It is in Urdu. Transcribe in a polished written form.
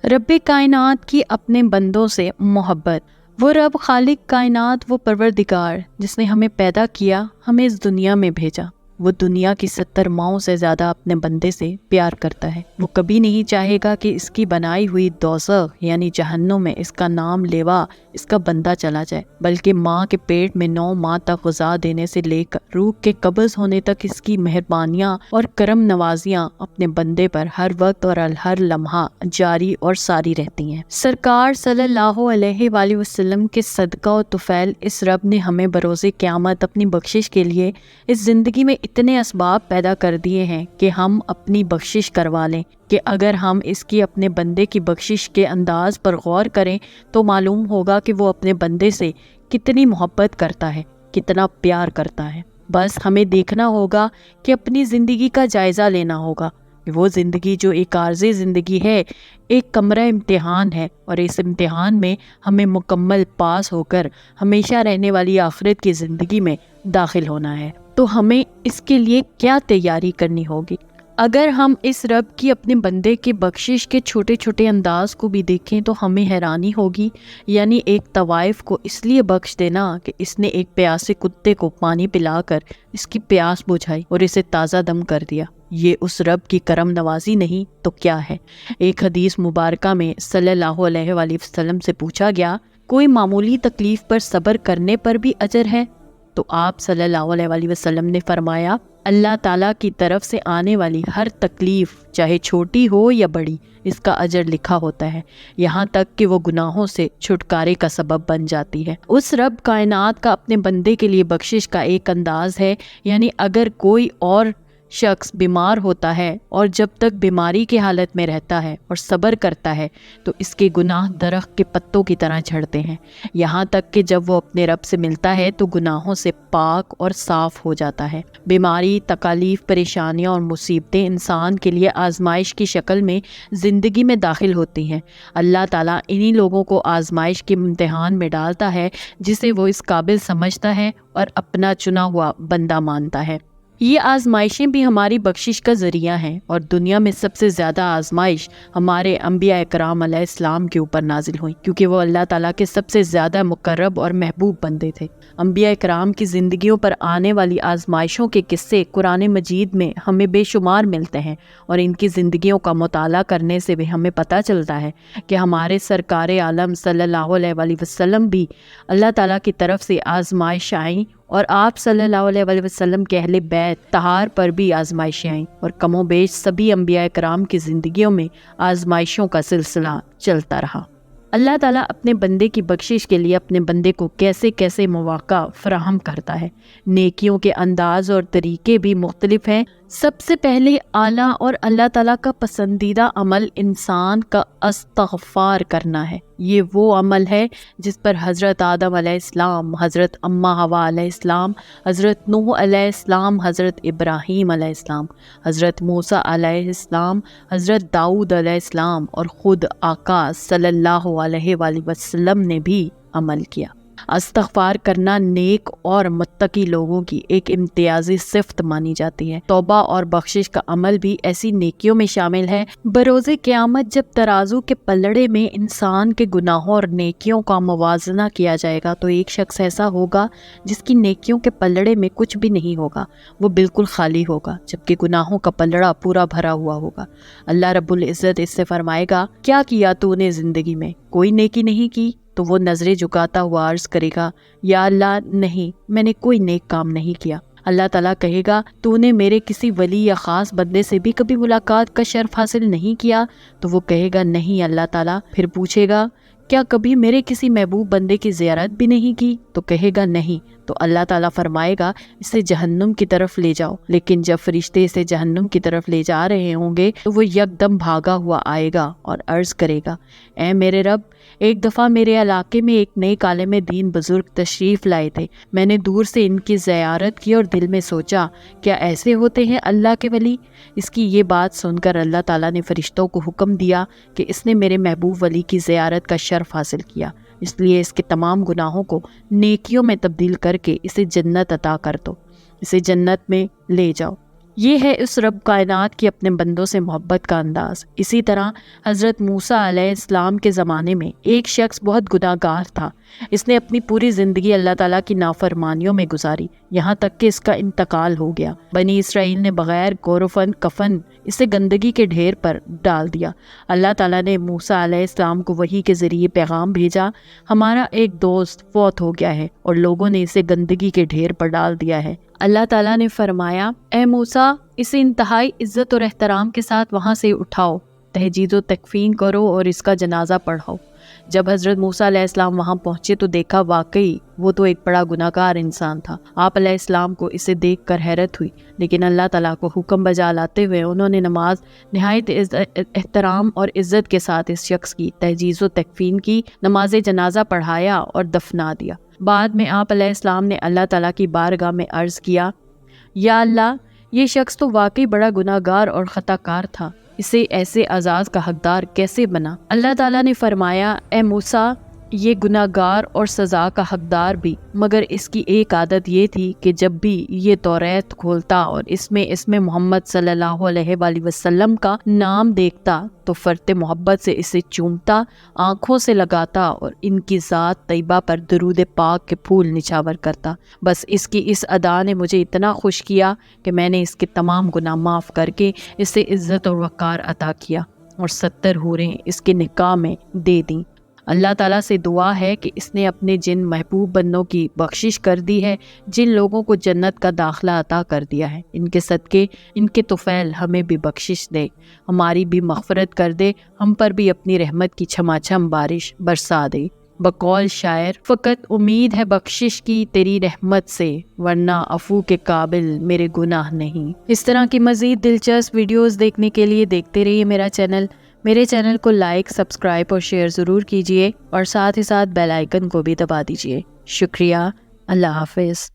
رب کائنات کی اپنے بندوں سے محبت۔ وہ رب خالق کائنات، وہ پروردگار جس نے ہمیں پیدا کیا، ہمیں اس دنیا میں بھیجا، وہ دنیا کی 70 ماؤں سے زیادہ اپنے بندے سے پیار کرتا ہے۔ وہ کبھی نہیں چاہے گا کہ اس کی بنائی ہوئی دوزخ یعنی جہنم میں اس کا نام لیوا، اس کا بندہ چلا جائے، بلکہ ماں کے پیٹ میں 9 ماہ تک غذا دینے سے لے کر روح کے قبض ہونے تک اس کی مہربانیاں اور کرم نوازیاں اپنے بندے پر ہر وقت اور ہر لمحہ جاری اور ساری رہتی ہیں۔ سرکار صلی اللہ علیہ وآلہ وسلم کے صدقہ و طفیل اس رب نے ہمیں بروز قیامت اپنی بخشش کے لیے اس زندگی میں اتنے اسباب پیدا کر دیے ہیں کہ ہم اپنی بخشش کروا لیں، کہ اگر ہم اس کی اپنے بندے کی بخشش کے انداز پر غور کریں تو معلوم ہوگا کہ وہ اپنے بندے سے کتنی محبت کرتا ہے، کتنا پیار کرتا ہے۔ بس ہمیں دیکھنا ہوگا کہ اپنی زندگی کا جائزہ لینا ہوگا کہ وہ زندگی جو ایک عارضی زندگی ہے، ایک کمرہ امتحان ہے، اور اس امتحان میں ہمیں مکمل پاس ہو کر ہمیشہ رہنے والی آخرت کی زندگی میں داخل ہونا ہے۔ تو ہمیں اس کے لیے کیا تیاری کرنی ہوگی؟ اگر ہم اس رب کی اپنے بندے کے بخشش کے چھوٹے چھوٹے انداز کو بھی دیکھیں تو ہمیں حیرانی ہوگی۔ یعنی ایک طوائف کو اس لیے بخش دینا کہ اس نے ایک پیاسے کتے کو پانی پلا کر اس کی پیاس بجھائی اور اسے تازہ دم کر دیا، یہ اس رب کی کرم نوازی نہیں تو کیا ہے؟ ایک حدیث مبارکہ میں صلی اللہ علیہ وآلہ وسلم سے پوچھا گیا، کوئی معمولی تکلیف پر صبر کرنے پر بھی اجر ہے؟ تو آپ صلی اللہ علیہ وآلہ وسلم نے فرمایا، اللہ تعالیٰ کی طرف سے آنے والی ہر تکلیف چاہے چھوٹی ہو یا بڑی، اس کا اجر لکھا ہوتا ہے، یہاں تک کہ وہ گناہوں سے چھٹکارے کا سبب بن جاتی ہے۔ اس رب کائنات کا اپنے بندے کے لیے بخشش کا ایک انداز ہے، یعنی اگر کوئی اور شخص بیمار ہوتا ہے اور جب تک بیماری کی حالت میں رہتا ہے اور صبر کرتا ہے تو اس کے گناہ درخت کے پتوں کی طرح جھڑتے ہیں، یہاں تک کہ جب وہ اپنے رب سے ملتا ہے تو گناہوں سے پاک اور صاف ہو جاتا ہے۔ بیماری، تکالیف، پریشانیاں اور مصیبتیں انسان کے لیے آزمائش کی شکل میں زندگی میں داخل ہوتی ہیں۔ اللہ تعالیٰ انہی لوگوں کو آزمائش کے امتحان میں ڈالتا ہے جسے وہ اس قابل سمجھتا ہے اور اپنا چنا ہوا بندہ مانتا ہے۔ یہ آزمائشیں بھی ہماری بخشش کا ذریعہ ہیں، اور دنیا میں سب سے زیادہ آزمائش ہمارے انبیاء اکرام علیہ السلام کے اوپر نازل ہوئی، کیونکہ وہ اللہ تعالیٰ کے سب سے زیادہ مقرب اور محبوب بندے تھے۔ انبیاء اکرام کی زندگیوں پر آنے والی آزمائشوں کے قصے قرآن مجید میں ہمیں بے شمار ملتے ہیں، اور ان کی زندگیوں کا مطالعہ کرنے سے بھی ہمیں پتہ چلتا ہے کہ ہمارے سرکار عالم صلی اللہ علیہ وآلہ وسلم بھی اللہ تعالیٰ کی طرف سے آزمائش آئیں، اور آپ صلی اللہ علیہ وآلہ وسلم کے اہل بیت طہار پر بھی آزمائشیں آئیں، اور کم و بیش سبھی انبیاء کرام کی زندگیوں میں آزمائشوں کا سلسلہ چلتا رہا۔ اللہ تعالیٰ اپنے بندے کی بخشش کے لیے اپنے بندے کو کیسے کیسے مواقع فراہم کرتا ہے۔ نیکیوں کے انداز اور طریقے بھی مختلف ہیں۔ سب سے پہلے اعلیٰ اور اللہ تعالیٰ کا پسندیدہ عمل انسان کا استغفار کرنا ہے۔ یہ وہ عمل ہے جس پر حضرت آدم علیہ السلام، حضرت اماں حوا علیہ السلام، حضرت نوح علیہ السلام، حضرت ابراہیم علیہ السلام، حضرت موسیٰ علیہ السلام، حضرت داؤد علیہ السلام اور خود آقا صلی اللہ علیہ وآلہ وسلم نے بھی عمل کیا۔ استغفار کرنا نیک اور متقی لوگوں کی ایک امتیازی صفت مانی جاتی ہے۔ توبہ اور بخشش کا عمل بھی ایسی نیکیوں میں شامل ہے۔ بروز قیامت جب ترازو کے پلڑے میں انسان کے گناہوں اور نیکیوں کا موازنہ کیا جائے گا تو ایک شخص ایسا ہوگا جس کی نیکیوں کے پلڑے میں کچھ بھی نہیں ہوگا، وہ بالکل خالی ہوگا، جبکہ گناہوں کا پلڑا پورا بھرا ہوا ہوگا۔ اللہ رب العزت اس سے فرمائے گا، کیا کیا تو نے زندگی میں؟ کوئی نیکی نہیں کی؟ تو وہ نظریں جھکاتا ہوا عرض کرے گا، یا اللہ نہیں، میں نے کوئی نیک کام نہیں کیا۔ اللہ تعالیٰ کہے گا، تو نے میرے کسی ولی یا خاص بندے سے بھی کبھی ملاقات کا شرف حاصل نہیں کیا؟ تو وہ کہے گا، نہیں اللہ تعالیٰ۔ پھر پوچھے گا، کیا کبھی میرے کسی محبوب بندے کی زیارت بھی نہیں کی؟ تو کہے گا نہیں۔ تو اللہ تعالیٰ فرمائے گا، اسے جہنم کی طرف لے جاؤ۔ لیکن جب فرشتے اسے جہنم کی طرف لے جا رہے ہوں گے تو وہ یکدم بھاگا ہوا آئے گا اور عرض کرے گا، اے میرے رب، ایک دفعہ میرے علاقے میں ایک نئے عالم دین بزرگ تشریف لائے تھے، میں نے دور سے ان کی زیارت کی اور دل میں سوچا، کیا ایسے ہوتے ہیں اللہ کے ولی؟ اس کی یہ بات سن کر اللہ تعالیٰ نے فرشتوں کو حکم دیا کہ اس نے میرے محبوب ولی کی زیارت کا شرف حاصل کیا، اس لیے اس کے تمام گناہوں کو نیکیوں میں تبدیل کر کے اسے جنت عطا کر دو، اسے جنت میں لے جاؤ۔ یہ ہے اس رب کائنات کی اپنے بندوں سے محبت کا انداز۔ اسی طرح حضرت موسیٰ علیہ السلام کے زمانے میں ایک شخص بہت گناہ گار تھا۔ اس نے اپنی پوری زندگی اللہ تعالیٰ کی نافرمانیوں میں گزاری، یہاں تک کہ اس کا انتقال ہو گیا۔ بنی اسرائیل نے بغیر کورفن کفن اسے گندگی کے ڈھیر پر ڈال دیا۔ اللہ تعالیٰ نے موسیٰ علیہ السلام کو وحی کے ذریعے پیغام بھیجا، ہمارا ایک دوست فوت ہو گیا ہے اور لوگوں نے اسے گندگی کے ڈھیر پر ڈال دیا ہے۔ اللہ تعالیٰ نے فرمایا، اے موسیٰ، اسے انتہائی عزت اور احترام کے ساتھ وہاں سے اٹھاؤ، تہجید و تکفین کرو اور اس کا جنازہ پڑھاؤ۔ جب حضرت موسیٰ علیہ السلام وہاں پہنچے تو دیکھا واقعی وہ تو ایک بڑا گناہ گار انسان تھا۔ آپ علیہ السلام کو اسے دیکھ کر حیرت ہوئی، لیکن اللہ تعالیٰ کو حکم بجا لاتے ہوئے انہوں نے نماز نہایت احترام اور عزت کے ساتھ اس شخص کی تہجید و تکفین کی، نماز جنازہ پڑھایا اور دفنا دیا۔ بعد میں آپ علیہ السلام نے اللہ تعالیٰ کی بارگاہ میں عرض کیا، یا اللہ، یہ شخص تو واقعی بڑا گناہ گار اور خطا کار تھا، اسے ایسے اعزاز کا حقدار کیسے بنا؟ اللہ تعالیٰ نے فرمایا، اے موسیٰ، یہ گناہ گار اور سزا کا حقدار بھی، مگر اس کی ایک عادت یہ تھی کہ جب بھی یہ توریت کھولتا اور اس میں محمد صلی اللہ علیہ وآلہ وسلم کا نام دیکھتا تو فرط محبت سے اسے چومتا، آنکھوں سے لگاتا اور ان کی ذات طیبہ پر درود پاک کے پھول نچھاور کرتا۔ بس اس کی اس ادا نے مجھے اتنا خوش کیا کہ میں نے اس کے تمام گناہ معاف کر کے اسے عزت اور وقار عطا کیا اور 70 حوریں اس کے نکاح میں دے دیں۔ اللہ تعالیٰ سے دعا ہے کہ اس نے اپنے جن محبوب بندوں کی بخشش کر دی ہے جن لوگوں کو جنت کا داخلہ عطا کر دیا ہے، ان کے صدقے ان کے طفیل ہمیں بھی بخشش دے، ہماری بھی مغفرت کر دے، ہم پر بھی اپنی رحمت کی چھما چھم بارش برسا دے۔ بقول شاعر، فقط امید ہے بخشش کی تیری رحمت سے، ورنہ عفو کے قابل میرے گناہ نہیں۔ اس طرح کی مزید دلچسپ ویڈیوز دیکھنے کے لیے دیکھتے رہیے میرے چینل کو لائک، سبسکرائب اور شیئر ضرور کیجیے اور ساتھ ہی ساتھ بیل آئیکن کو بھی دبا دیجیے۔ شکریہ، اللہ حافظ۔